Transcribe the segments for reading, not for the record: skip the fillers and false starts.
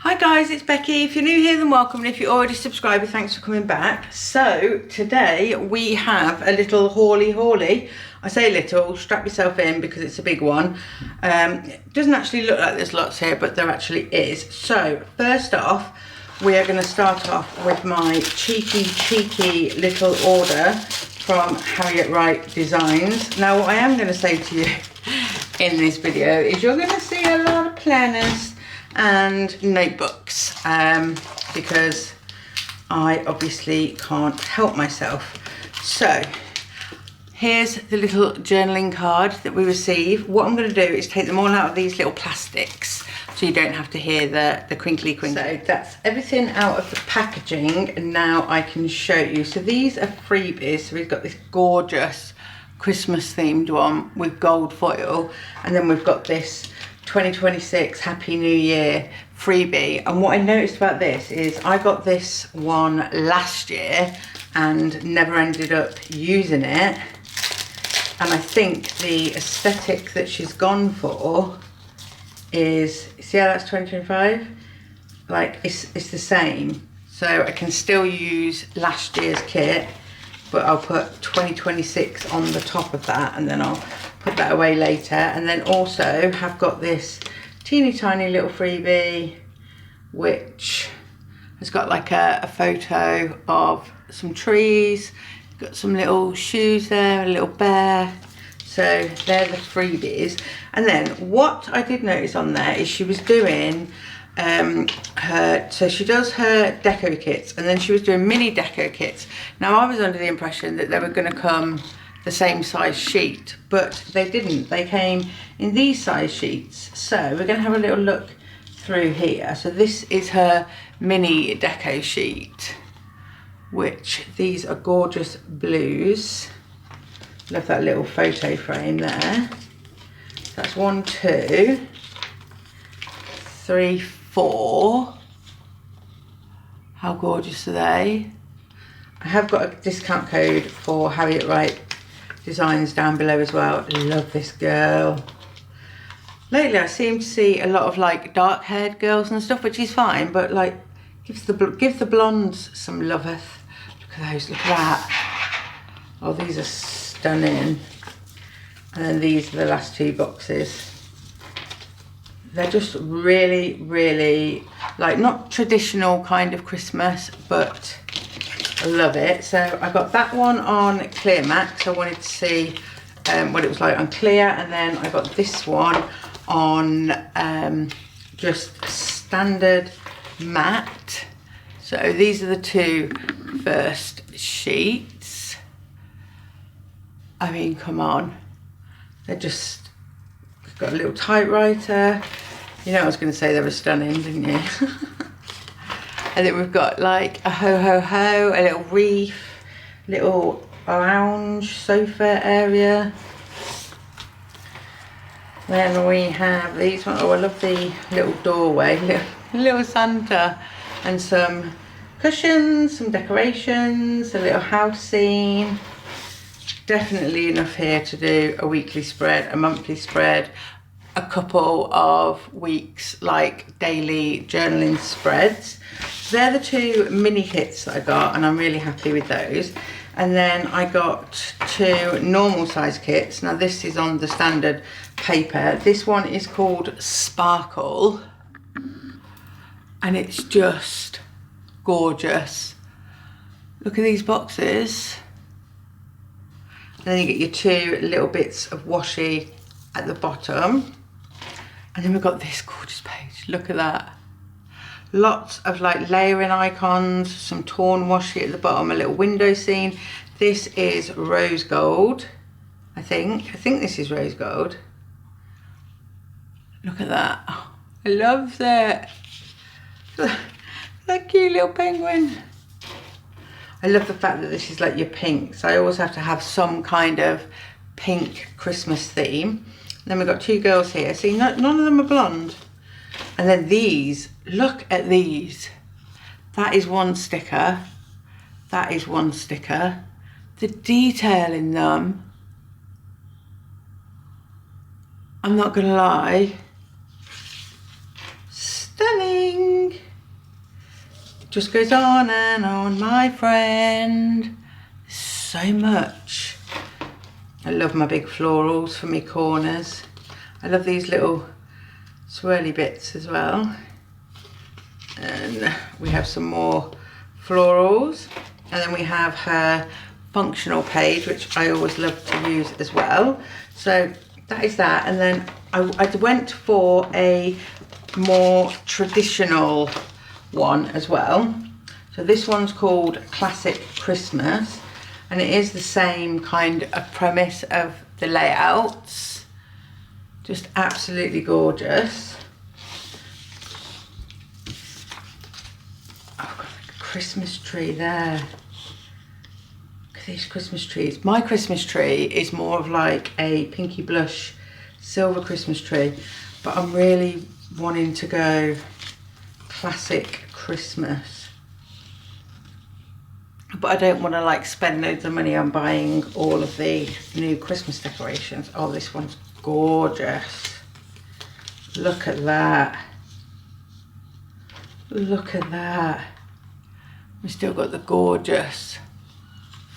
Hi guys, it's Becky. If you're new here, then welcome, and if you're already subscribed, thanks for coming back. So today we have a little hauly. I say little, strap yourself in because it's a big one. It doesn't actually look like there's lots here, but there actually is. So first off, we are going to start off with my cheeky little order from Harriet Wright Designs. Now what I am going to say to you in this video is you're going to see a lot of planners and notebooks because I obviously can't help myself. So here's the little journaling card that we receive. What I'm going to do is take them all out of these little plastics so you don't have to hear the crinkly. So that's everything out of the packaging, and now I can show you. So these are freebies. So we've got this gorgeous Christmas themed one with gold foil, and then we've got this 2026 Happy New Year freebie. And what I noticed about this is I got this one last year and never ended up using it, and I think the aesthetic that she's gone for is, see how that's 2025, like it's the same, so I can still use last year's kit, but I'll put 2026 on the top of that, and then I'll put that away later. And then also have got this teeny tiny little freebie which has got like a photo of some trees, got some little shoes there, a little bear. So they're the freebies. And then what I did notice on there is she was doing so she does her deco kits, and then she was doing mini deco kits. Now I was under the impression that they were going to come the same size sheet, but they didn't. They came in these size sheets. So we're going to have a little look through here. So this is her mini deco sheet, which these are gorgeous blues. Love that little photo frame there. So that's 1, 2, 3, 4. How gorgeous are they? I have got a discount code for Harriet Wright Designs down below as well. Love this girl. Lately I seem to see a lot of like dark haired girls and stuff, which is fine, but like give the blondes some loveth. Look at those, look at that. Oh, these are stunning. And then these are the last two boxes. They're just really like not traditional kind of Christmas, but I love it. So I got that one on clear matte. I wanted to see what it was like on clear, and then I got this one on just standard matte. So these are the two first sheets. I mean, come on, they're just got a little typewriter. You know, I was going to say they were stunning, didn't you? And then we've got like a ho, a little reef, little lounge sofa area. Then we have these ones. Oh, I love the little doorway, little Santa, and some cushions, some decorations, a little house scene. Definitely enough here to do a weekly spread, a monthly spread, a couple of weeks like daily journaling spreads. They're the two mini kits that I got, and I'm really happy with those. And then I got two normal size kits. Now this is on the standard paper. This one is called Sparkle, and it's just gorgeous. Look at these boxes. And then you get your two little bits of washi at the bottom. And then we've got this gorgeous page. Look at that. Lots of like layering icons, some torn washi at the bottom, a little window scene. This is rose gold, I think. I think this is rose gold. Look at that. Oh, I love that. That cute little penguin. I love the fact that this is like your pinks. I always have to have some kind of pink Christmas theme. Then we've got two girls here. See, none of them are blonde. And then these, look at these. That is one sticker. That is one sticker. The detail in them, I'm not gonna lie, stunning. just goes on and on, my friend. So much. I love my big florals for me corners. I love these little swirly bits as well. And we have some more florals, and then we have her functional page, which I always love to use as well. So that is that. And then I went for a more traditional one as well. So this one's called Classic Christmas, and it is the same kind of premise of the layouts. Just absolutely gorgeous. I've got a Christmas tree there. Look at these Christmas trees. My Christmas tree is more of like a pinky blush silver Christmas tree, but I'm really wanting to go classic Christmas. But I don't want to like spend loads of money on buying all of the new Christmas decorations. Oh, this one's gorgeous. Look at that. Look at that. We've still got the gorgeous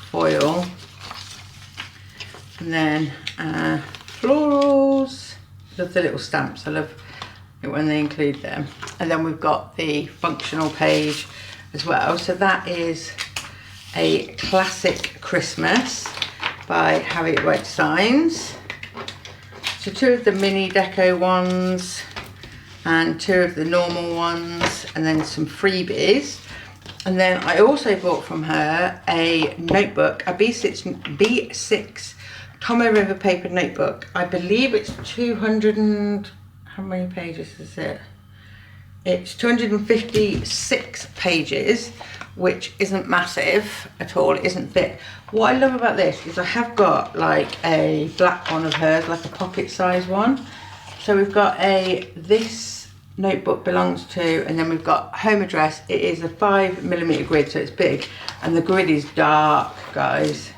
foil. And then florals. Love the little stamps. I love it when they include them. And then we've got the functional page as well. So that is a Classic Christmas by Harriet Wright Designs. So 2 of the mini deco ones and 2 of the normal ones, and then some freebies. And then I also bought from her a notebook, a B6 Tomo River paper notebook. I believe it's 200 and, how many pages is it? It's 256 pages, which isn't massive at all, it isn't thick. What I love about this is I have got like a black one of hers, like a pocket size one. So we've got this notebook belongs to, and then we've got home address. It is a 5mm grid, so it's big, and the grid is dark, guys.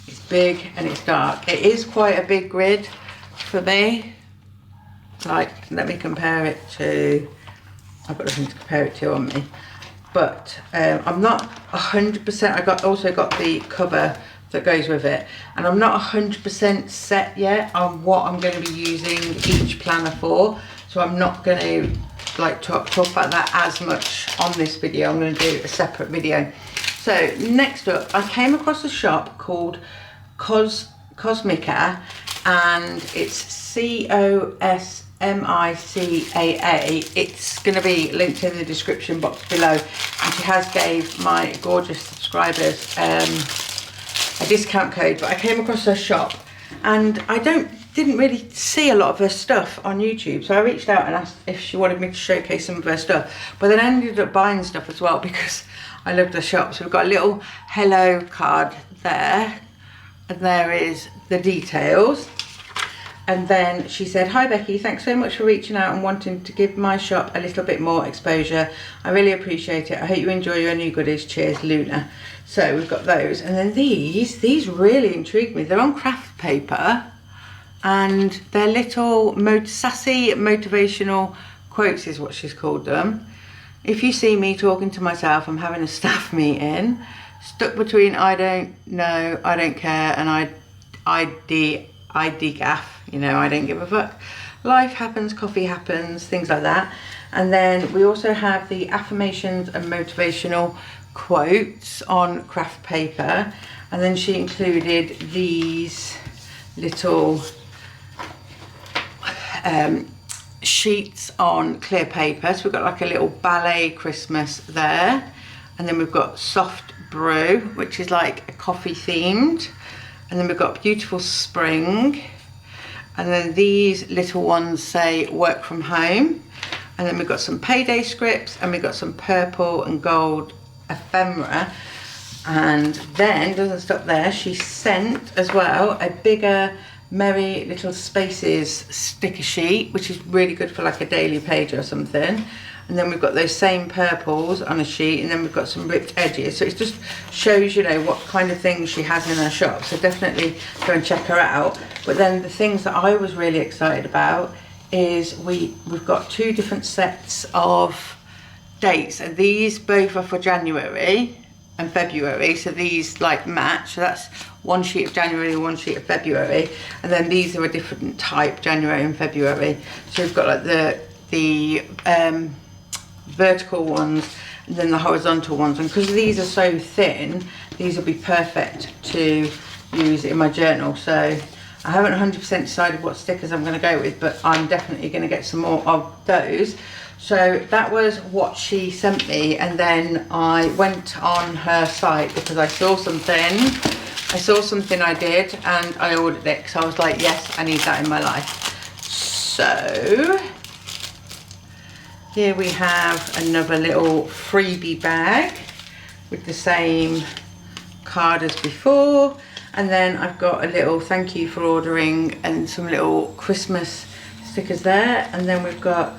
It's big and it's dark. It is quite a big grid for me. Like, let me compare it to, I've got nothing to compare it to on me. But I'm not 100%, also got the cover that goes with it, and I'm not 100% set yet on what I'm going to be using each planner for, so I'm not going to like talk about that as much on this video. I'm going to do a separate video. So next up, I came across a shop called Cosmicaa, and it's Cosmicaa. It's going to be linked in the description box below, and she has gave my gorgeous subscribers a discount code. But I came across her shop, and I didn't really see a lot of her stuff on YouTube, so I reached out and asked if she wanted me to showcase some of her stuff. But then I ended up buying stuff as well because I loved her shop. So we've got a little hello card there, and there is the details. And then she said, "Hi Becky, thanks so much for reaching out and wanting to give my shop a little bit more exposure. I really appreciate it. I hope you enjoy your new goodies. Cheers, Luna." So we've got those. And then these really intrigued me. They're on craft paper, and they're little sassy motivational quotes is what she's called them. "If you see me talking to myself, I'm having a staff meeting. Stuck between I don't know, I don't care, and ID gaff, you know, I don't give a fuck. Life happens, coffee happens," things like that. And then we also have the affirmations and motivational quotes on craft paper. And then she included these little sheets on clear paper. So we've got like a little ballet Christmas there. And then we've got soft brew, which is like a coffee themed. And then we've got beautiful spring. And then these little ones say work from home. And then we've got some payday scripts, and we've got some purple and gold ephemera. And then, doesn't stop there, she sent as well a bigger Merry Little Spaces sticker sheet, which is really good for like a daily page or something. And then we've got those same purples on a sheet, and then we've got some ripped edges. So it just shows, you know, what kind of things she has in her shop. So definitely go and check her out. But then the things that I was really excited about is we've got 2 different sets of dates, and these both are for January and February, so these like match. So that's one sheet of January and one sheet of February, and then these are a different type, January and February. So we've got like the vertical ones and then the horizontal ones, and because these are so thin, these will be perfect to use in my journal. So I haven't 100% decided what stickers I'm going to go with, but I'm definitely going to get some more of those. So that was what she sent me, and then I went on her site because I saw something I did and I ordered it, so I was like, yes, I need that in my life. So here we have another little freebie bag with the same card as before, and then I've got a little thank you for ordering and some little Christmas stickers there, and then we've got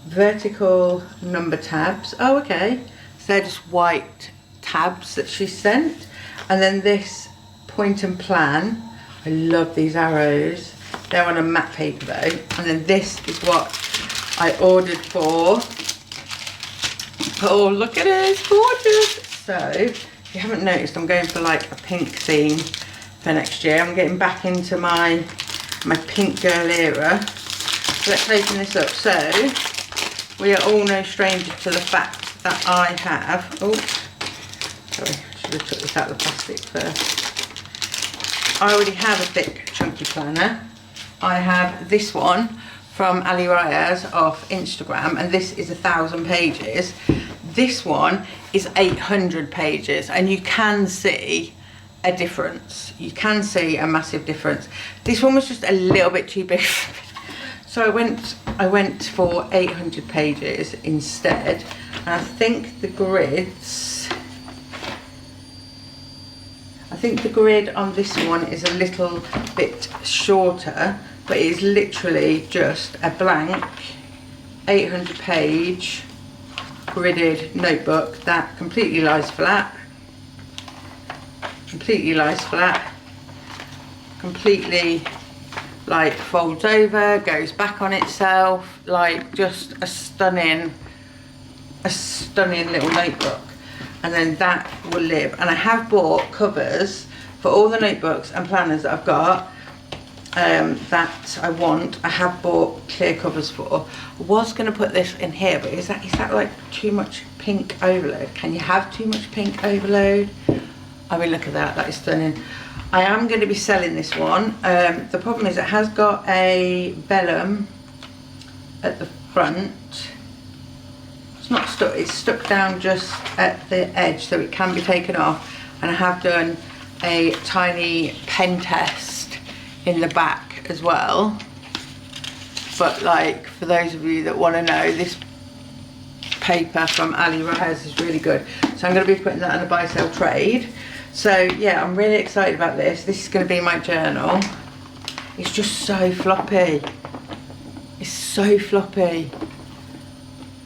vertical number tabs. Oh, okay, so they're just white tabs that she sent, and then this point and plan. I love these arrows. They're on a matte paper though, and then this is what I ordered for. Oh, look at it, it's gorgeous. So if you haven't noticed, I'm going for like a pink theme for next year. I'm getting back into my pink girl era. So let's open this up. So we are all no stranger to the fact that I have, oh, sorry, I should have took this out of the plastic first. I already have a thick chunky planner. I have this one from Ali Rayaz off Instagram, and this is 1,000 pages. This one is 800 pages, and you can see a difference. You can see a massive difference. This one was just a little bit too big. So I went for 800 pages instead, and I think the grid on this one is a little bit shorter, but it is literally just a blank 800 page gridded notebook that completely lies flat, completely like folds over, goes back on itself, like just a stunning little notebook. And then that will live. And I have bought covers for all the notebooks and planners that I've got that I want. I have bought clear covers for. I was going to put this in here, but is that like too much pink overload? Can you have too much pink overload? I mean, look at that, that is stunning. I am going to be selling this one. The problem is it has got a vellum at the front. It's not stuck, it's stuck down just at the edge, so it can be taken off. And I have done a tiny pen test in the back as well. But like, for those of you that want to know, this paper from Ali Rayaz is really good. So I'm going to be putting that in a buy sell trade. So yeah, I'm really excited about this. This is going to be my journal. It's just so floppy. It's so floppy.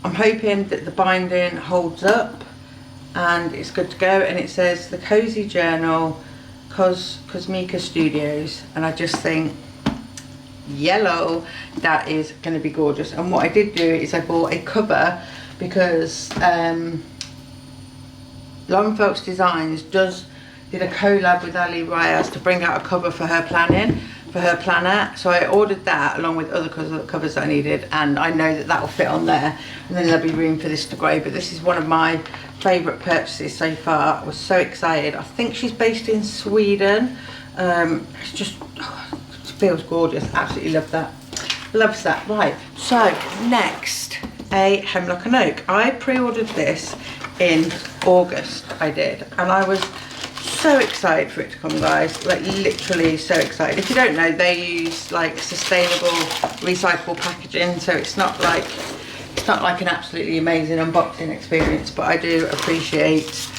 I'm hoping that the binding holds up and it's good to go. And it says the Cozy Journal, Cosmica Studios. And I just think, yellow, that is going to be gorgeous. And what I did do is I bought a cover because Referral Designs did a collab with Ali Rayaz to bring out a cover for her planner. So I ordered that along with other covers that I needed, and I know that that will fit on there, and then there'll be room for this to grow. But this is one of my favourite purchases so far. I was so excited. I think she's based in Sweden. It's just, it feels gorgeous. Absolutely love that. Loves that. Right, so next, a Hemlock and Oak. I pre-ordered this in August, I did, and I was so excited for it to come, guys, like literally so excited. If you don't know, they use like sustainable recyclable packaging, so it's not like an absolutely amazing unboxing experience, but I do appreciate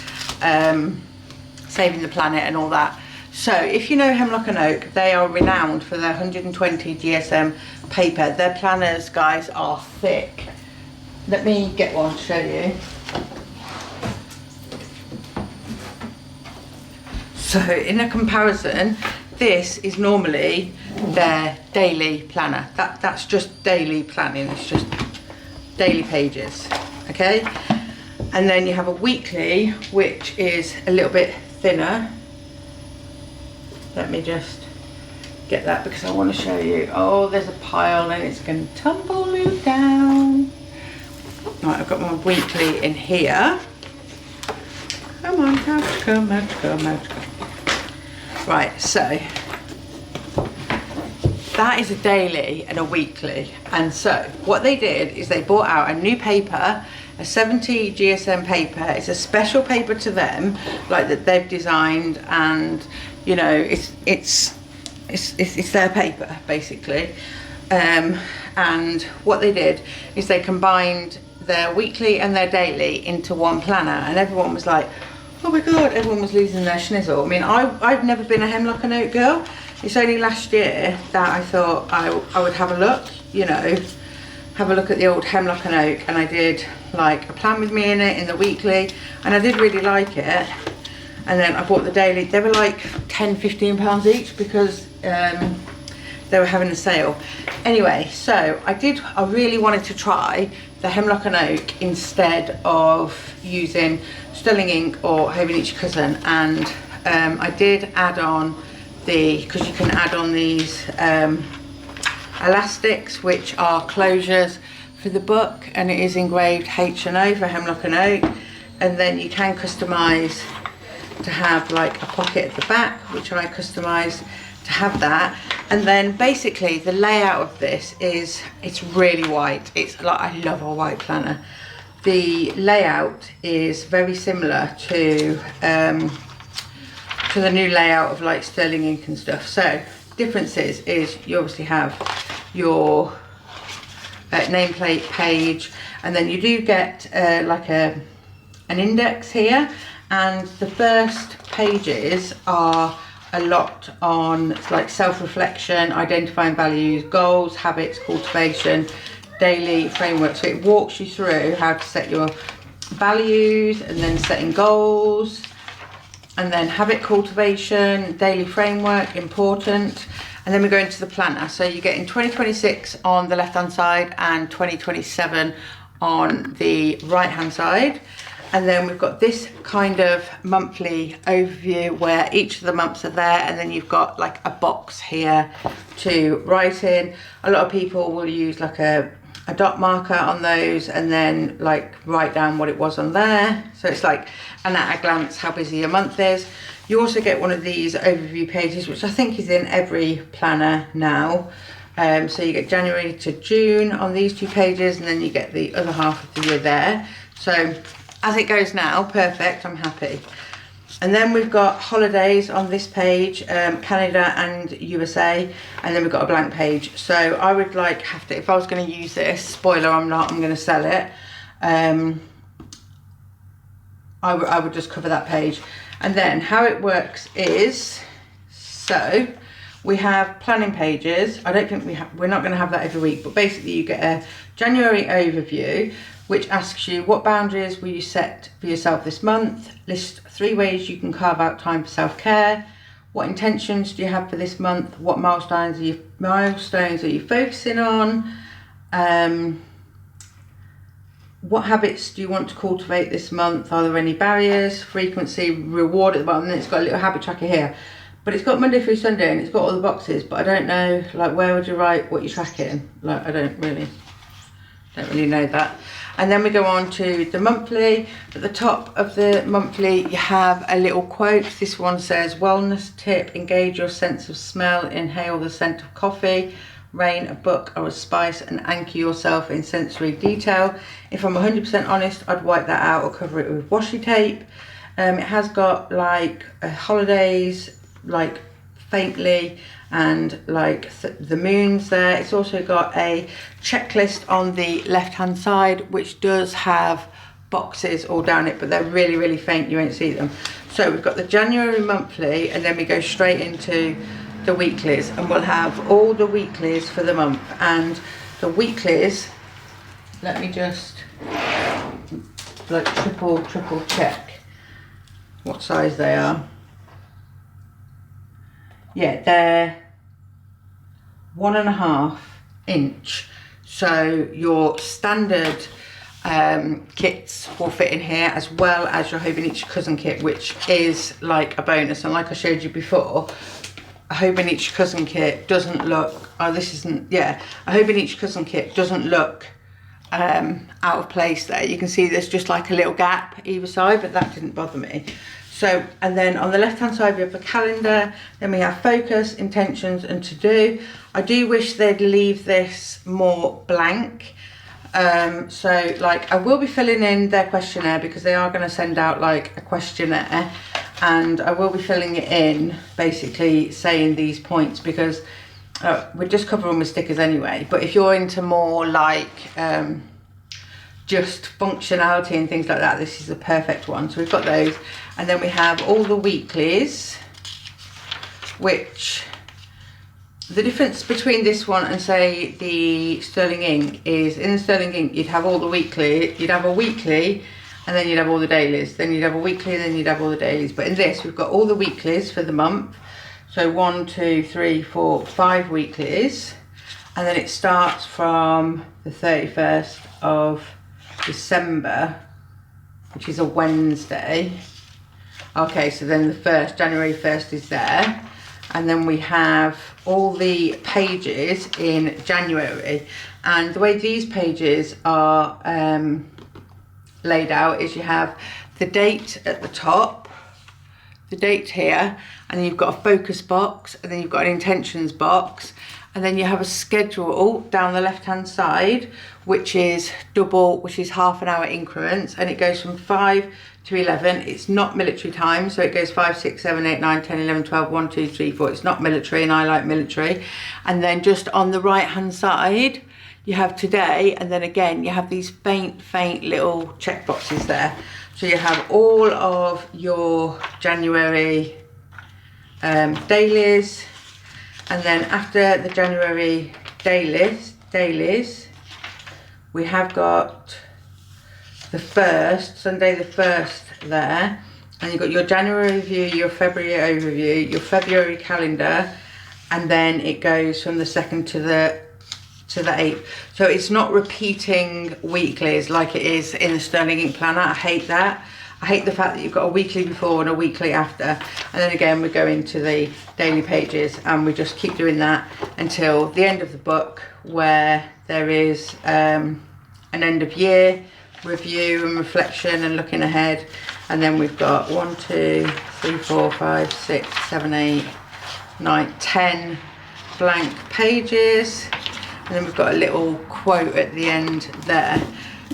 saving the planet and all that. So if you know Hemlock and Oak, they are renowned for their 120 GSM paper. Their planners, guys, are thick. Let me get one to show you. So in a comparison, this is normally their daily planner. That's just daily planning. It's just daily pages, okay? And then you have a weekly, which is a little bit thinner. Let me just get that because I want to show you. Oh, there's a pile and it's going to tumble me down. Right, I've got my weekly in here. Come on, come. Right, so that is a daily and a weekly. And so what they did is they bought out a new paper, a 70 GSM paper. It's a special paper to them, like that they've designed, and you know, it's their paper basically. And what they did is they combined their weekly and their daily into one planner, and everyone was like, oh my god, everyone was losing their schnizzle. I mean, I've never been a Hemlock and Oak girl. It's only last year that I thought I would have a look, you know, have a look at the old Hemlock and Oak, and I did like a plan with me in it in the weekly, and I did really like it. And then I bought the daily. They were like £10–15 each because they were having a sale. Anyway, so I really wanted to try the Hemlock and Oak instead of using Sterling ink or Hobonichi Cousin, and I did add on because you can add on these elastics, which are closures for the book, and it is engraved H&O for Hemlock and Oak. And then you can customise to have like a pocket at the back, which I customised to have that. And then basically the layout of this is, it's really white. It's like, I love a white planner. The layout is very similar to the new layout of like Sterling ink and stuff. So differences is you obviously have your nameplate page, and then you do get like an index here, and the first pages are a lot on like self-reflection, identifying values, goals, habits, cultivation, daily framework. So it walks you through how to set your values, and then setting goals, and then habit cultivation, daily framework, important. And then we go into the planner. So you get in 2026 on the left hand side and 2027 on the right hand side. And then we've got this kind of monthly overview where each of the months are there, and then you've got like a box here to write in. A lot of people will use like a dot marker on those and then like write down what it was on there. So it's like an at a glance how busy your month is. You also get one of these overview pages, which I think is in every planner now. So you get January to June on these two pages, and then you get the other half of the year there. So as it goes now, perfect, I'm happy. And then we've got holidays on this page, Canada and USA, and then we've got a blank page. So I would like have to, if I was going to use this, spoiler, I'm not, I'm going to sell it. I would just cover that page. And then how it works is, so we have planning pages. I don't think we're not going to have that every week, but basically you get a January overview, which asks you what boundaries will you set for yourself this month, list 3 ways you can carve out time for self-care, what intentions do you have for this month, what milestones are you focusing on, what habits do you want to cultivate this month, are there any barriers, frequency, reward at the bottom, and then it's got a little habit tracker here. But it's got Monday through Sunday and it's got all the boxes, but I don't know, like, where would you write what you're tracking? Like, I don't really know that. And then we go on to the monthly. At the top of the monthly, you have a little quote. This one says, wellness tip, engage your sense of smell, inhale the scent of coffee, rain, a book or a spice, and anchor yourself in sensory detail. If I'm 100% honest, I'd wipe that out or cover it with washi tape. It has got like holidays, like faintly, and like the moons there. It's also got a checklist on the left hand side, which does have boxes all down it, but they're really, really faint, you won't see them. So we've got the January monthly, and then we go straight into the weeklies, and we'll have all the weeklies for the month. And the weeklies, let me just like triple check what size they are. Yeah, they're 1.5 inch. So your standard kits will fit in here, as well as your Hobonichi Cousin kit, which is like a bonus. And like I showed you before, a Hobonichi Cousin kit doesn't look, oh this isn't, yeah, a Hobonichi Cousin kit doesn't look out of place there. You can see there's just like a little gap either side, but that didn't bother me. So, and then on the left hand side we have the calendar, then we have focus, intentions and to do. I do wish they'd leave this more blank. So like I will be filling in their questionnaire, because they are going to send out like a questionnaire, and I will be filling it in basically saying these points, because we're just covering with stickers anyway. But if you're into more like just functionality and things like that, this is the perfect one. So we've got those, and then we have all the weeklies, which the difference between this one and say the Sterling Ink is, in the Sterling Ink you'd have all the weekly, you'd have a weekly and then you'd have all the dailies, then you'd have a weekly and then you'd have all the dailies. But in this we've got all the weeklies for the month, so 1, 2, 3, 4, 5 weeklies, and then it starts from the 31st of December, which is a Wednesday. Okay, so then the 1st, January 1st is there, and then we have all the pages in January. And the way these pages are laid out is you have the date at the top, the date here, and then you've got a focus box, and then you've got an intentions box, and then you have a schedule down the left hand side, which is double, which is half an hour increments, and it goes from 5 to 11. It's not military time, so it goes 5, 6, 7, 8, 9, 10, 11, 12, 1, 2, 3, 4. It's not military, and I like military. And then just on the right hand side you have today, and then again you have these faint little check boxes there. So you have all of your January dailies, and then after the January dailies we have got the 1st, Sunday the 1st there, and you've got your January review, your February overview, your February calendar, and then it goes from the 2nd to the 8th. So it's not repeating weeklies like it is in the Sterling Ink planner. I hate that. I hate the fact that you've got a weekly before and a weekly after, and then again we go into the daily pages, and we just keep doing that until the end of the book, where there is an end of year review and reflection and looking ahead. And then we've got 1, 2, 3, 4, 5, 6, 7, 8, 9, 10 blank pages, and then we've got a little quote at the end there.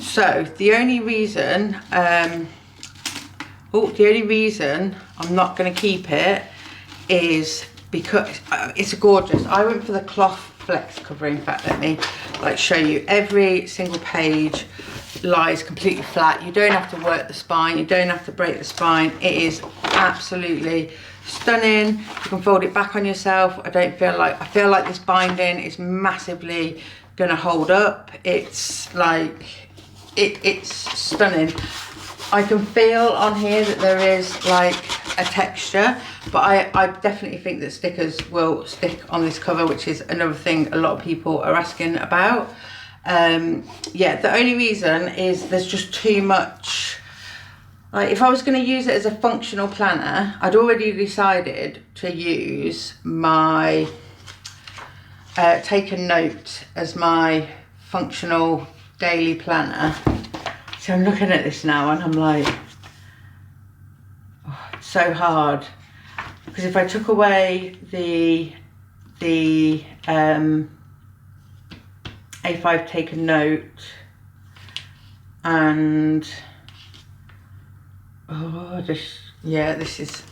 So the only reason I'm not going to keep it is because it's gorgeous. I went for the cloth flex cover. In fact, let me like show you. Every single page lies completely flat. You don't have to work the spine, you don't have to break the spine. It is absolutely stunning. You can fold it back on yourself. I feel like this binding is massively gonna hold up. It's like it's stunning. I can feel on here that there is like a texture, but I definitely think that stickers will stick on this cover, which is another thing a lot of people are asking about. Yeah, the only reason is there's just too much. Like, if I was going to use it as a functional planner, I'd already decided to use my Take a Note as my functional daily planner. So I'm looking at this now and I'm like, oh, it's so hard, because if I took away the A5 Take a Note and yeah, this is,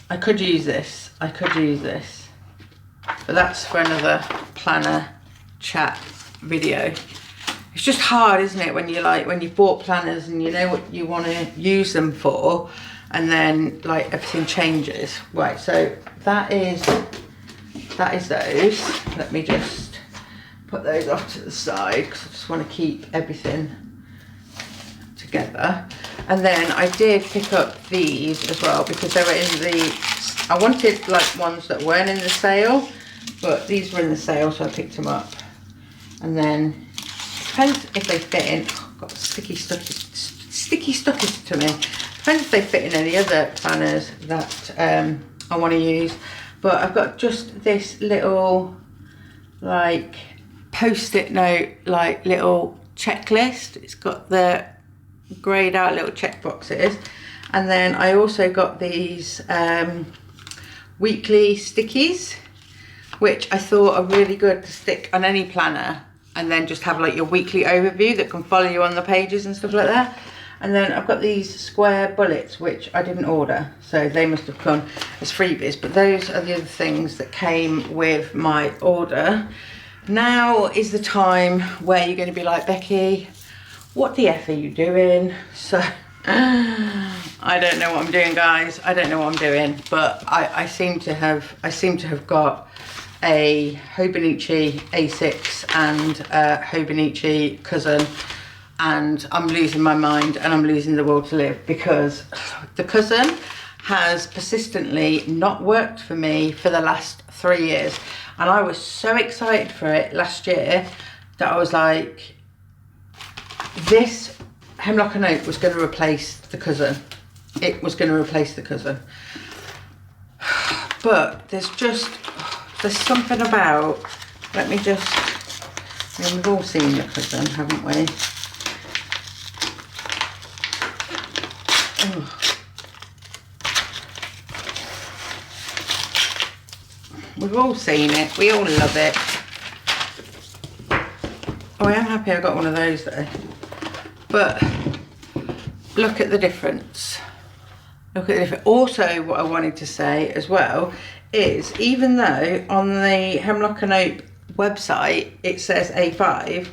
I could use this, but that's for another planner chat video. It's just hard, isn't it, when you've bought planners and you know what you want to use them for, and then like everything changes. Right, so that is those. Let me just put those off to the side because I just want to keep everything together. And then I did pick up these as well because they were in the, I wanted like ones that weren't in the sale, but these were in the sale, so I picked them up. And then depends if they fit in. Oh, I've got sticky stuckies to me. Depends if they fit in any other planners that I want to use. But I've got just this little like post-it note, like little checklist. It's got the greyed out little check boxes, and then I also got these weekly stickies, which I thought are really good to stick on any planner, and then just have like your weekly overview that can follow you on the pages and stuff like that. And then I've got these square bullets, which I didn't order, so they must have come as freebies, but those are the other things that came with my order. Now is the time where you're going to be like, Becky, what the F are you doing? So I don't know what I'm doing, guys. I don't know what I'm doing, but I seem to have got a Hobonichi A6 and a Hobonichi cousin, and I'm losing my mind and I'm losing the will to live, because the cousin has persistently not worked for me for the last 3 years, and I was so excited for it last year that I was like, this Hemlock and Oak was going to replace the cousin. It was going to replace the cousin. But there's something about, let me just, I mean, we've all seen the cousin, haven't we? Oh. We've all seen it, we all love it. Oh, I am happy I got one of those though. But look at the difference. Look at the difference. Also, what I wanted to say as well is, even though on the Hemlock and Oak website it says A5,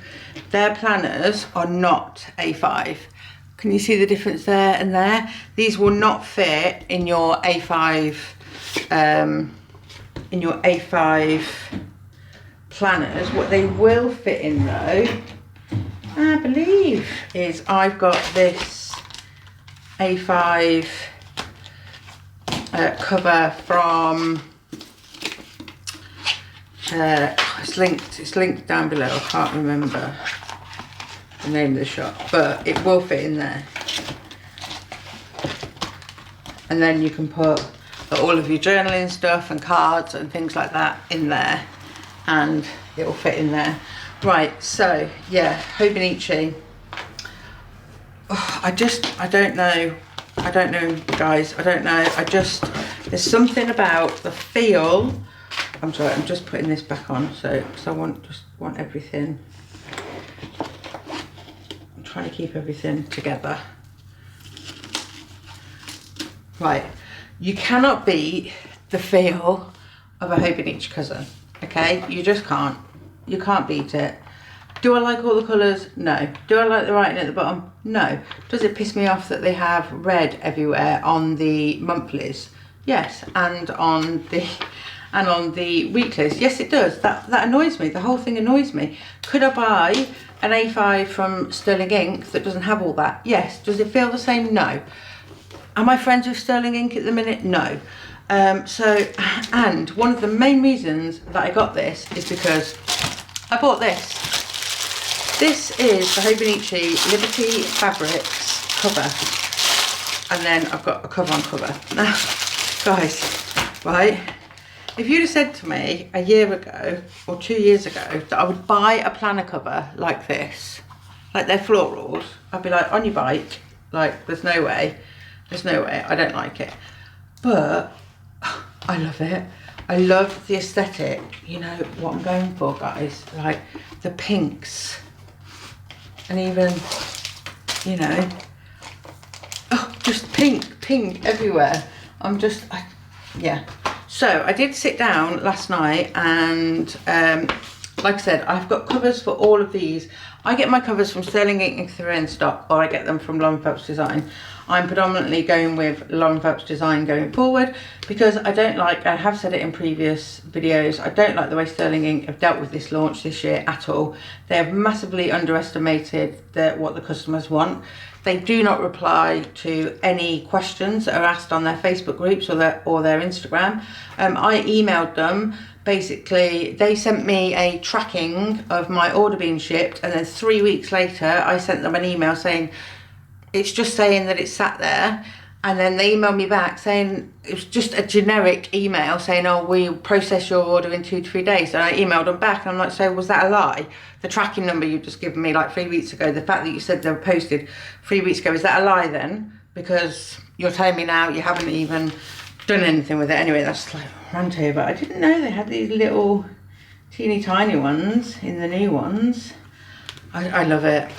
their planners are not A5. Can you see the difference there and there? These will not fit in your A5 planners. What they will fit in though, I believe, is I've got this A5 cover from it's linked down below. I can't remember the name of the shop, but it will fit in there. And then you can put all of your journaling stuff and cards and things like that in there, and it will fit in there. Right, so yeah, Hobonichi. Oh, I don't know guys, I don't know. There's something about the feel. I'm sorry, I'm just putting this back on, so because I want everything. I'm trying to keep everything together. Right, you cannot beat the feel of a Hobonichi cousin, okay? You just can't. You can't beat it. Do I like all the colours? No. Do I like the writing at the bottom? No. Does it piss me off that they have red everywhere on the monthlies? Yes, and on the weeklies? Yes, it does. That annoys me. The whole thing annoys me. Could I buy an A5 from Sterling Ink that doesn't have all that? Yes. Does it feel the same? No. Am I friends with Sterling Ink at the minute? No. And one of the main reasons that I got this is because I bought this. This is the Hobonichi Liberty Fabrics cover, and then I've got a cover on cover. Now, guys, right, if you'd have said to me a year ago or 2 years ago that I would buy a planner cover like this, like they're florals, I'd be like, on your bike, like there's no way, I don't like it. But I love it. I love the aesthetic. You know what I'm going for, guys, like the pinks, and even, you know, oh, just pink everywhere. Yeah. So I did sit down last night, and like I said, I've got covers for all of these. I get my covers from Sterling Ink if they're in stock, or I get them from Lauren Phelps Design. I'm predominantly going with Lauren Phelps Design going forward, because I have said it in previous videos, I don't like the way Sterling Ink have dealt with this launch this year at all. They have massively underestimated what the customers want. They do not reply to any questions that are asked on their Facebook groups or their Instagram. I emailed them basically they sent me a tracking of my order being shipped, and then 3 weeks later I sent them an email saying, it's just saying that it's sat there. And then they emailed me back saying, it was just a generic email saying, oh, we'll process your order in 2 to 3 days. And I emailed them back and I'm like, so was that a lie? The tracking number you've just given me like 3 weeks ago, the fact that you said they were posted 3 weeks ago, is that a lie then? Because you're telling me now you haven't even done anything with it. Anyway, that's like rant here, but I didn't know they had these little teeny tiny ones in the new ones. I love it.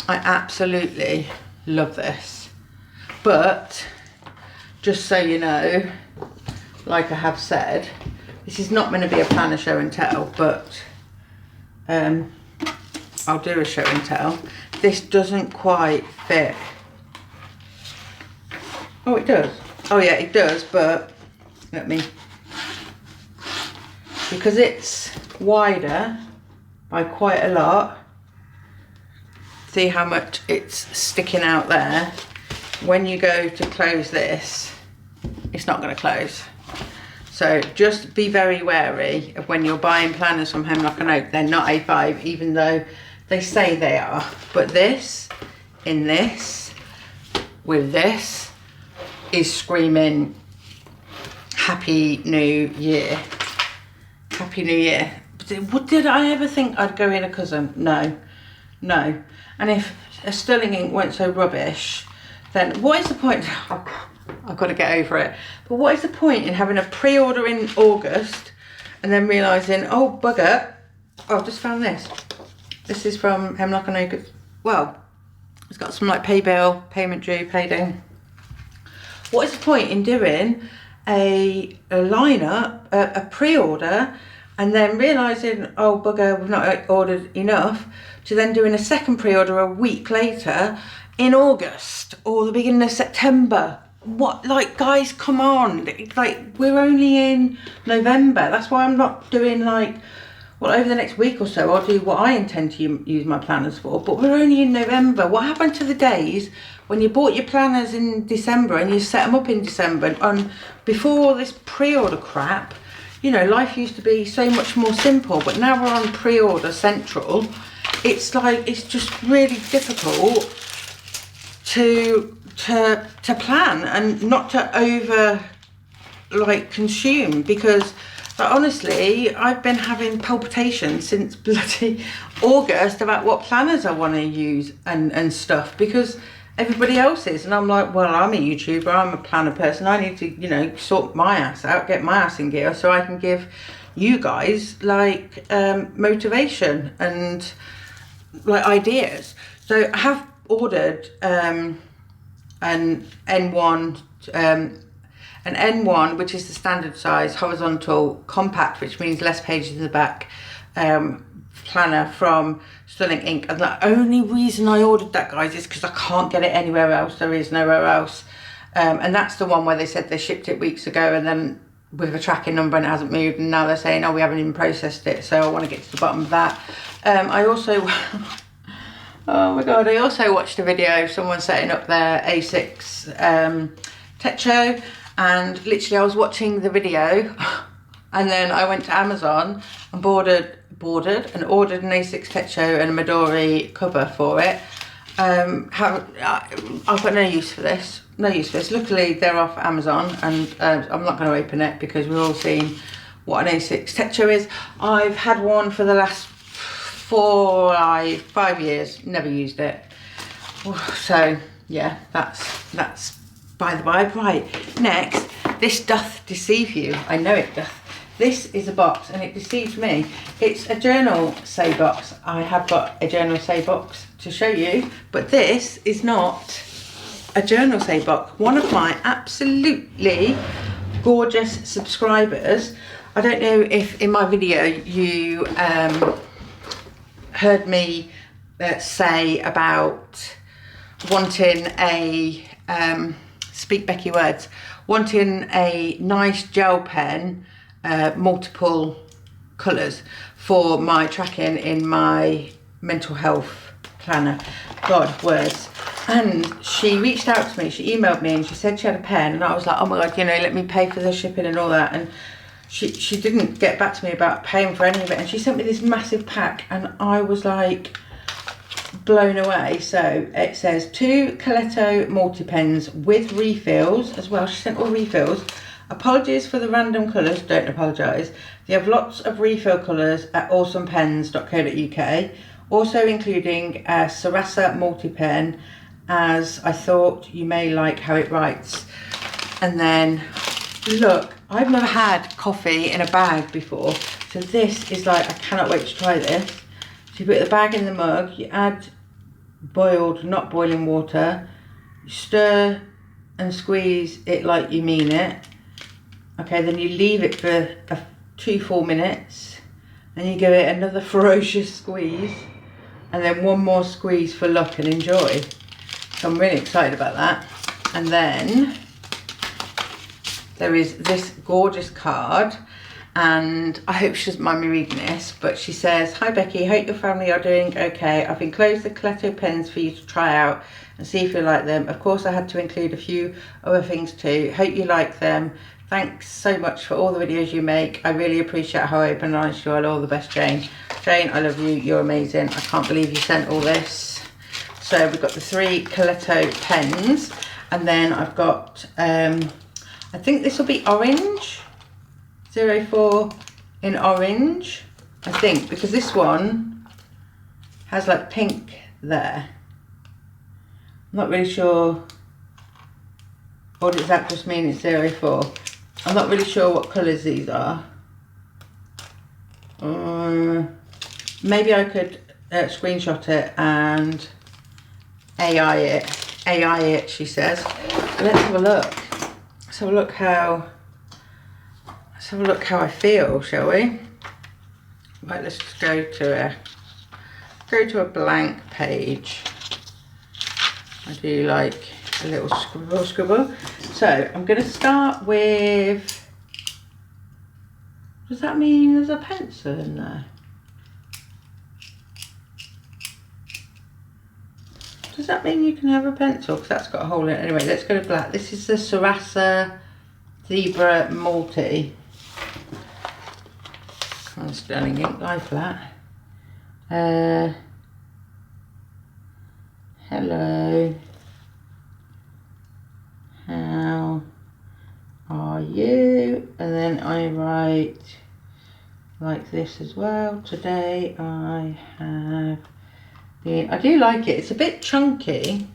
I absolutely love this. But just so you know, like I have said, this is not going to be a planner show and tell, but I'll do a show and tell. This doesn't quite fit. Oh, it does. Oh yeah, it does, but let me, because it's wider by quite a lot. See how much it's sticking out there. When you go to close this, it's not going to close. So just be very wary of when you're buying planners from Hemlock and Oak. They're not A5, even though they say they are. But this, in this, with this, is screaming Happy New Year. Happy New Year. Did I ever think I'd go in a cousin? No, no. And if a sterling ink weren't so rubbish, then what is the point? I've got to get over it. But what is the point in having a pre-order in August and then realising, oh bugger, oh, I've just found this. This is from Hemlock and Oak. Well, it's got some like pay bill, payment due, payday. What is the point in doing a lineup, a pre-order, and then realising, oh bugger, we've not ordered enough, to then doing a second pre-order a week later in August or the beginning of September? What, like, guys, come on. Like, we're only in November. That's why I'm not doing, like, well, over the next week or so I'll do what I intend to use my planners for, but we're only in November. What happened to the days when you bought your planners in December and you set them up in December, and before all this pre-order crap, you know, life used to be so much more simple, but now we're on pre-order central. It's like, it's just really difficult to plan and not to over like consume, because like, honestly I've been having palpitations since bloody August about what planners I want to use and stuff, because everybody else is, and I'm like, well, I'm a YouTuber, I'm a planner person, I need to, you know, sort my ass out, get my ass in gear so I can give you guys like motivation and like ideas. So I have ordered an N1, which is the standard size horizontal compact, which means less pages in the back, planner from Sterling Ink. And the only reason I ordered that, guys, is because I can't get it anywhere else. There is nowhere else. And that's the one where they said they shipped it weeks ago and then with a tracking number and it hasn't moved, and now they're saying, oh, we haven't even processed it. So I want to get to the bottom of that. I also oh my god, I also watched a video of someone setting up their A6 tech show, and literally I was watching the video and then I went to Amazon and ordered an A6 tech show and a Midori cover for it. I've got no use for this, Luckily they're off Amazon, and I'm not going to open it because we've all seen what an A6 tech show is. I've had one for the last 5 years, never used it. So yeah, that's by the by. Right, next, this doth deceive you. I know it doth. This is a box and it deceives me. It's a Journalsay box. I have got a Journalsay box to show you, but this is not a Journalsay box. One of my absolutely gorgeous subscribers, I don't know if in my video you heard me say about wanting a, speak Becky words, wanting a nice gel pen, multiple colours for my tracking in my mental health planner. God, words. And she reached out to me, she emailed me and she said she had a pen, and I was like, oh my god, you know, let me pay for the shipping and all that. And she didn't get back to me about paying for any of it, and she sent me this massive pack, and I was like blown away. So it says 2 Coletto multi-pens with refills as well. She sent all refills. Apologies for the random colours, don't apologise. They have lots of refill colours at awesomepens.co.uk, also including a Sarasa multi-pen, as I thought you may like how it writes. And then look, I've never had coffee in a bag before, so this is like, I cannot wait to try this. So you put the bag in the mug, you add boiled, not boiling water, you stir and squeeze it like you mean it. Okay, then you leave it for 2-4 minutes, and you give it another ferocious squeeze, and then one more squeeze for luck and enjoy. So I'm really excited about that. And then there is this gorgeous card, and I hope she doesn't mind me reading this, but she says, "Hi Becky, hope your family are doing okay. I've enclosed the Coletto pens for you to try out and see if you like them. Of course I had to include a few other things too. Hope you like them. Thanks so much for all the videos you make. I really appreciate how open and honest you are. All the best, Jane." Jane, I love you. You're amazing. I can't believe you sent all this. So we've got the 3 Coletto pens, and then I've got, I think this will be orange, 04 in orange, I think, because this one has like pink there. I'm not really sure, or does that just mean it's 04? I'm not really sure what colours these are. Maybe I could screenshot it and AI it, she says. Let's have a look. Let's have a look how I feel, shall we? Right, let's just go to a blank page. I do like a little scribble. So I'm going to start with, does that mean there's a pencil in there? Does that mean you can have a pencil? Because that's got a hole in it. Anyway, let's go to black. This is the Sarasa Zebra Multi. Come on, Sterling Ink, lie flat. Hello. How are you? And then I write like this as well. Today I have been, I do like it. It's a bit chunky.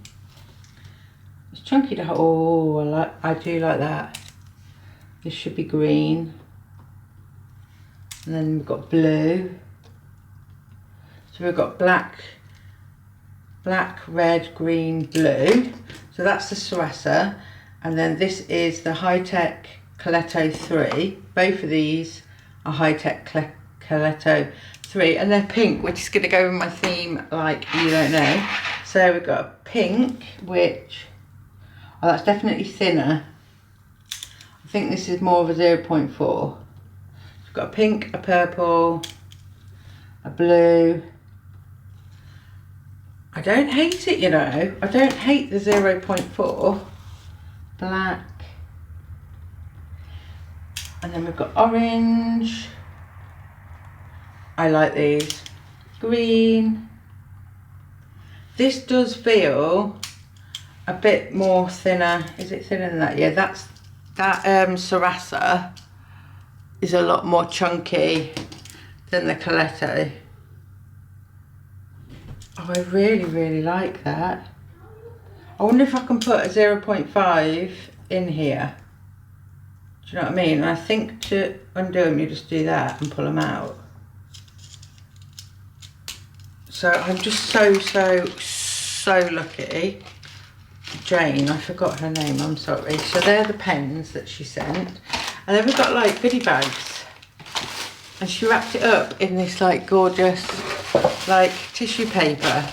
It's chunky to hold. Oh, I do like that. This should be green. And then we've got blue. So we've got black, red, green, blue. So that's the Sarasa. And then this is the High-Tech Coletto 3. Both of these are High-Tech Coletto 3. And they're pink, which is going to go with my theme like you don't know. So we've got a pink, which, oh, that's definitely thinner. I think this is more of a 0.4. We've got a pink, a purple, a blue. I don't hate it, you know. I don't hate the 0.4. Black. And then we've got orange. I like these. Green. This does feel a bit more thinner. Is it thinner than that? Yeah, that Sarasa is a lot more chunky than the Coletto. Oh, I really like that. I wonder if I can put a 0.5 in here. Do you know what I mean? And I think to undo them, you just do that and pull them out. So I'm just so lucky. Jane, I forgot her name, I'm sorry. So they're the pens that she sent. And then we've got like goodie bags. And she wrapped it up in this like gorgeous like tissue paper.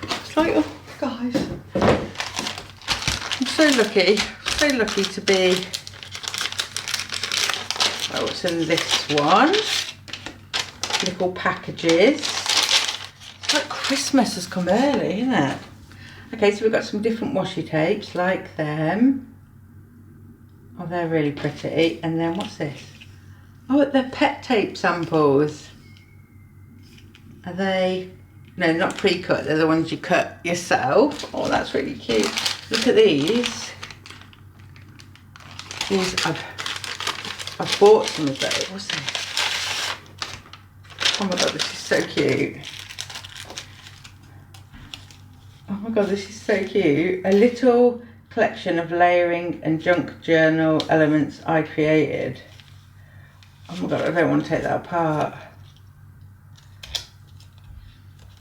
It's like, oh guys, I'm so lucky to be, oh, what's in this one? Little packages. It's like Christmas has come early, isn't it? Okay, so we've got some different washi tapes like them. Oh, they're really pretty. And then what's this? Oh, they're pet tape samples. Are they? No, not pre-cut. They're the ones you cut yourself. Oh, that's really cute. Look at these. These I've bought some of those. What's this? Oh my god, this is so cute. Oh my god, this is so cute. A little collection of layering and junk journal elements I created. Oh my god, I don't want to take that apart.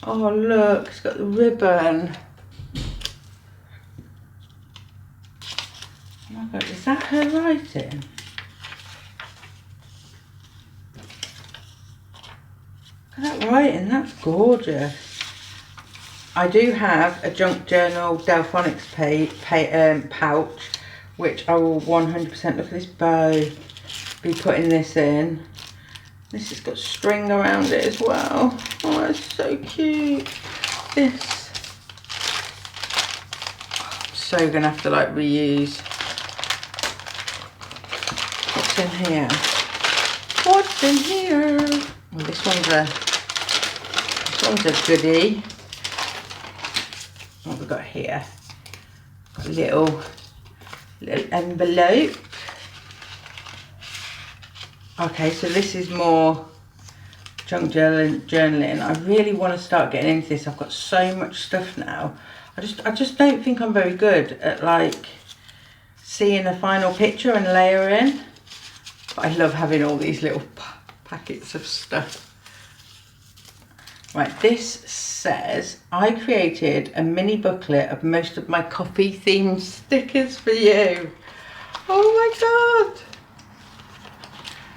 Oh look, it's got the ribbon. Oh my god, is that her writing? Look at that writing, that's gorgeous. I do have a junk journal Delphonics pouch, which I will 100%, look at this bow, be putting this in. This has got string around it as well. Oh, it's so cute. This. I'm so gonna have to like reuse. What's in here? What's in here? Well, this one's a goodie. What have we got here? Got a little envelope. Okay, so this is more junk journaling. I really want to start getting into this. I've got so much stuff now. I just don't think I'm very good at like seeing a final picture and layering. But I love having all these little packets of stuff. Right, this says, I created a mini booklet of most of my coffee themed stickers for you. Oh my god.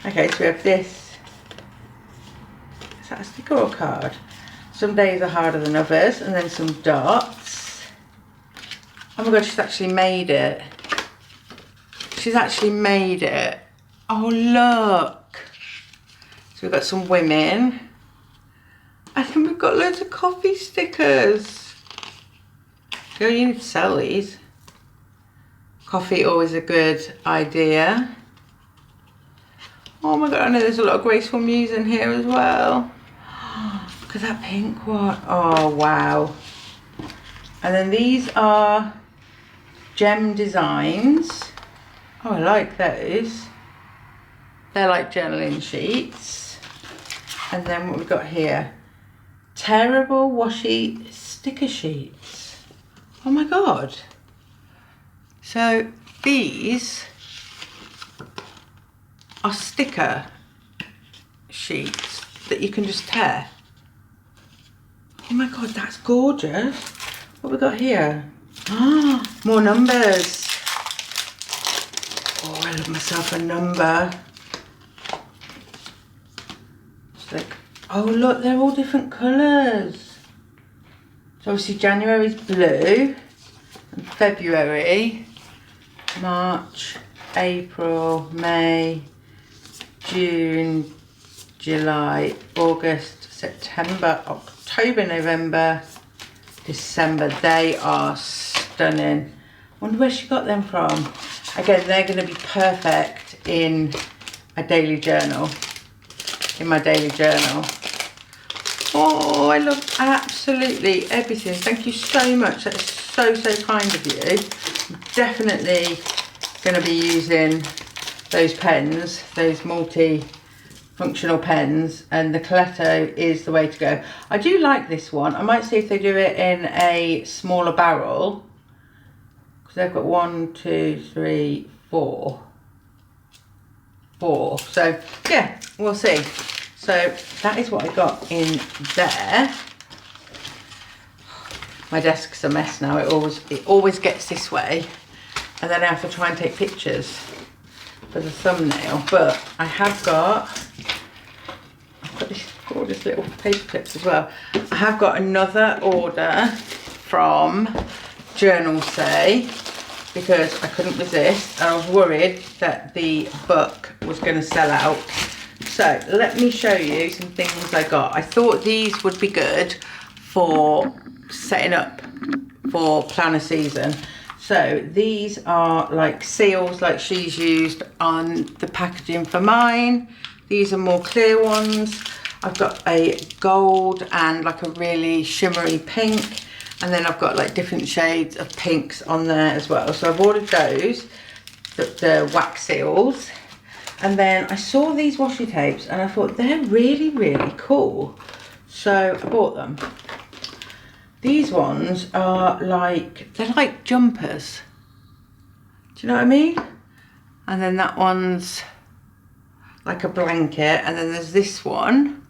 Okay, so we have this. Is that a sticker or a card? Some days are harder than others, and then some dots. Oh my god, she's actually made it. She's actually made it. Oh look. So we've got some women. And then we've got loads of coffee stickers. Girl, you need to sell these. Coffee, always a good idea. Oh my god, I know there's a lot of graceful Muse in here as well. Look at that pink one. Oh wow. And then these are gem designs. Oh, I like those. They're like journaling sheets. And then what we've got here. Terrible washi sticker sheets. Oh my god. So these are sticker sheets that you can just tear. Oh my god, that's gorgeous. What have we got here? Ah, more numbers. Oh, I love myself a number. It's like, oh look, they're all different colours. So obviously January's blue, and February, March, April, May, June, July, August, September, October, November, December. They are stunning. I wonder where she got them from. Again, they're going to be perfect in a daily journal. In my daily journal. Oh, I love absolutely everything. Thank you so much. That is so, so kind of you. I'm definitely going to be using those pens, those multi-functional pens, and the Coletto is the way to go. I do like this one. I might see if they do it in a smaller barrel, because they've got 1, 2, 3, 4. So yeah, we'll see. So that is what I got in there. My desk's a mess now. It always gets this way, and then I have to try and take pictures for the thumbnail. But I've got these gorgeous little paper clips as well. I have got another order from Journalsay because I couldn't resist, and I was worried that the book was going to sell out. So let me show you some things I got. I thought these would be good for setting up for planner season. So these are like seals like she's used on the packaging for mine. These are more clear ones. I've got a gold and like a really shimmery pink. And then I've got like different shades of pinks on there as well. So I've ordered those, the wax seals. And then I saw these washi tapes and I thought they're really, really cool. So I bought them. These ones are like, they're like jumpers. Do you know what I mean? And then that one's like a blanket. And then there's this one,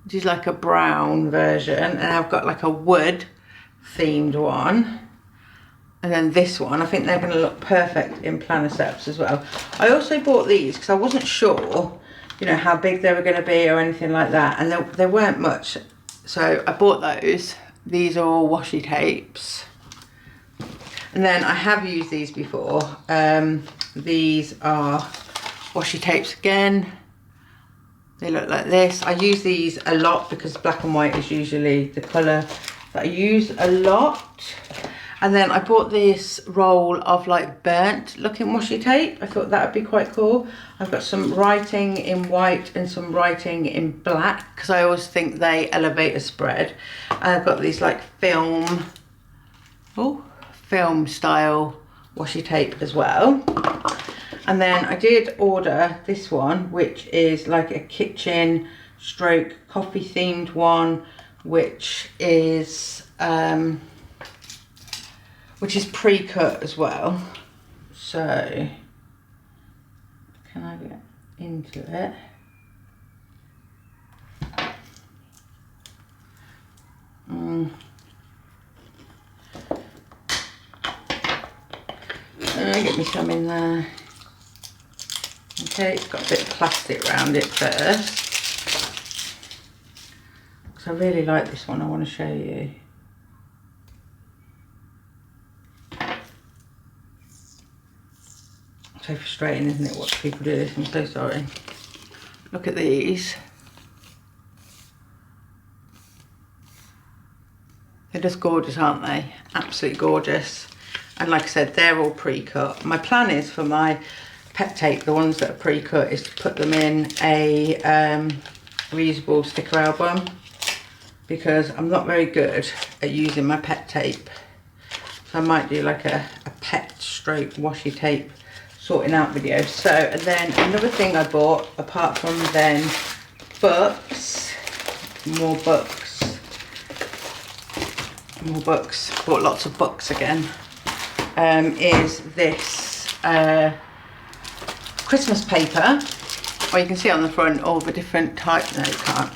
which is like a brown version. And I've got like a wood themed one. And then this one, I think they're going to look perfect in planner sets as well. I also bought these because I wasn't sure, you know, how big they were going to be or anything like that. And they weren't much. So I bought those. These are all washi tapes. And then I have used these before. These are washi tapes again. They look like this. I use these a lot because black and white is usually the colour that I use a lot. And then I bought this roll of like burnt looking washi tape. I thought that would be quite cool. I've got some writing in white and some writing in black because I always think they elevate a spread. And I've got these like film style washi tape as well. And then I did order this one, which is like a kitchen stroke coffee themed one, which is pre-cut as well. So can I get into it? Get me some in there. Okay, it's got a bit of plastic around it first. Because I really like this one, I want to show you. So frustrating, isn't it, watch people do this? I'm so sorry. Look at these. They're just gorgeous, aren't they? Absolutely gorgeous. And like I said, they're all pre-cut. My plan is for my pet tape, the ones that are pre-cut, is to put them in a reusable sticker album, because I'm not very good at using my pet tape. So I might do like a pet stroke washi tape sorting out video. So, and then another thing I bought, apart from then books, more books, bought lots of books again, is this Christmas paper, or you can see on the front all the different types. No, you can't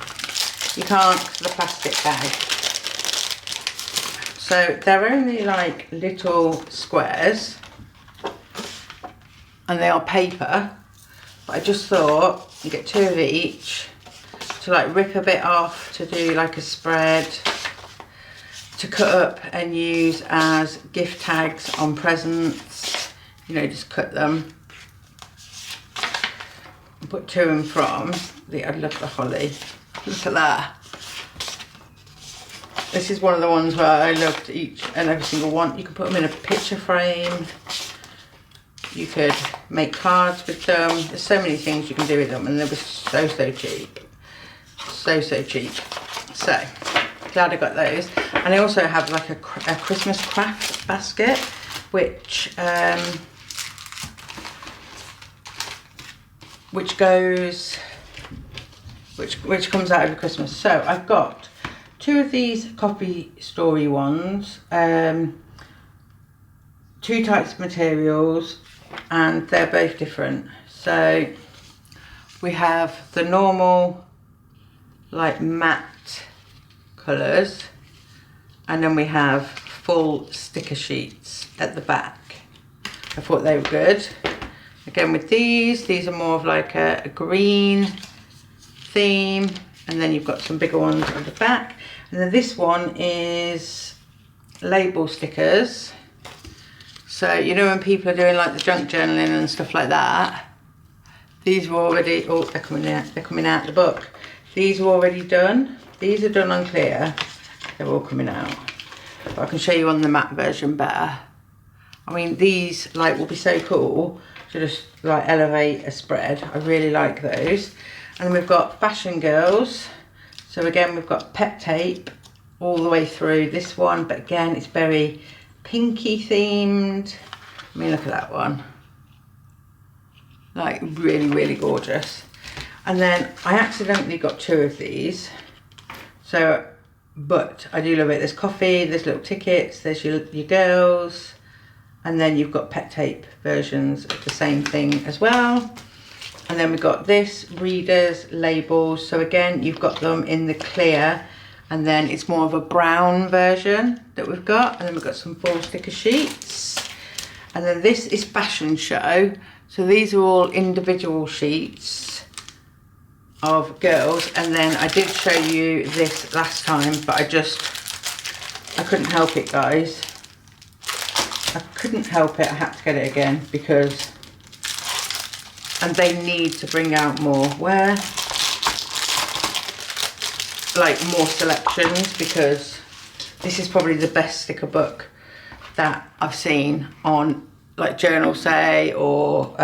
because of the plastic bag. So they're only like little squares and they are paper, but I just thought you get 2 of each to like rip a bit off, to do like a spread, to cut up and use as gift tags on presents. You know, just cut them and put to and from. I love the holly. Look at that. This is one of the ones where I loved each and every single one. You can put them in a picture frame. You could make cards with them. There's so many things you can do with them, and they were so cheap. So cheap. So glad I got those. And I also have like a Christmas craft basket, which comes out over Christmas. So I've got 2 of these Coffee Story ones, 2 types of materials, and they're both different. So we have the normal like matte colours, and then we have full sticker sheets at the back. I thought they were good. Again with these are more of like a green theme, and then you've got some bigger ones at the back. And then this one is label stickers. So you know when people are doing like the junk journaling and stuff like that, these were already, oh, they're coming out the book. These are already done. These are done on clear. They're all coming out. But I can show you on the matte version better. I mean, these like will be so cool to just like elevate a spread. I really like those. And then we've got Fashion Girls. So again, we've got pet tape all the way through this one, but again, it's very pinky themed. I mean, look at that one. Like really, really gorgeous. And then I accidentally got 2 of these. So, but I do love it. There's coffee, there's little tickets, there's your girls. And then you've got pet tape versions of the same thing as well. And then we've got this, readers, labels. So again, you've got them in the clear, and then it's more of a brown version that we've got. And then we've got some 4 sticker sheets. And then this is Fashion Show. So these are all individual sheets of girls. And then I did show you this last time, but I couldn't help it, guys. I couldn't help it. I had to get it again because, and they need to bring out more, like more selections, because this is probably the best sticker book that I've seen on like Journalsay or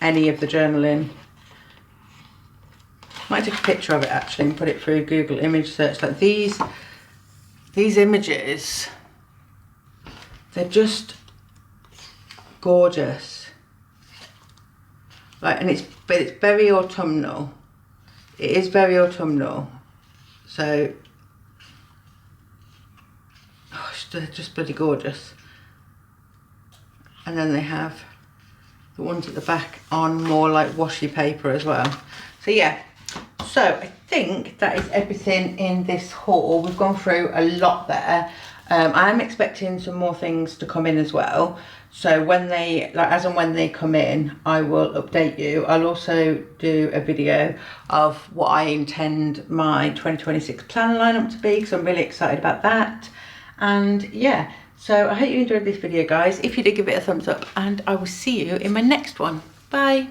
any of the journaling. Might take a picture of it actually and put it through Google image search. Like these images, they're just gorgeous. Like, and it's very autumnal. It is very autumnal. So, oh, they're just bloody gorgeous. And then they have the ones at the back on more like washi paper as well. So yeah, so I think that is everything in this haul. We've gone through a lot there. I am expecting some more things to come in as well. So when they, like as and when they come in, I will update you. I'll also do a video of what I intend my 2026 planner lineup to be, because I'm really excited about that. And yeah, so I hope you enjoyed this video, guys. If you did, give it a thumbs up, and I will see you in my next one. Bye.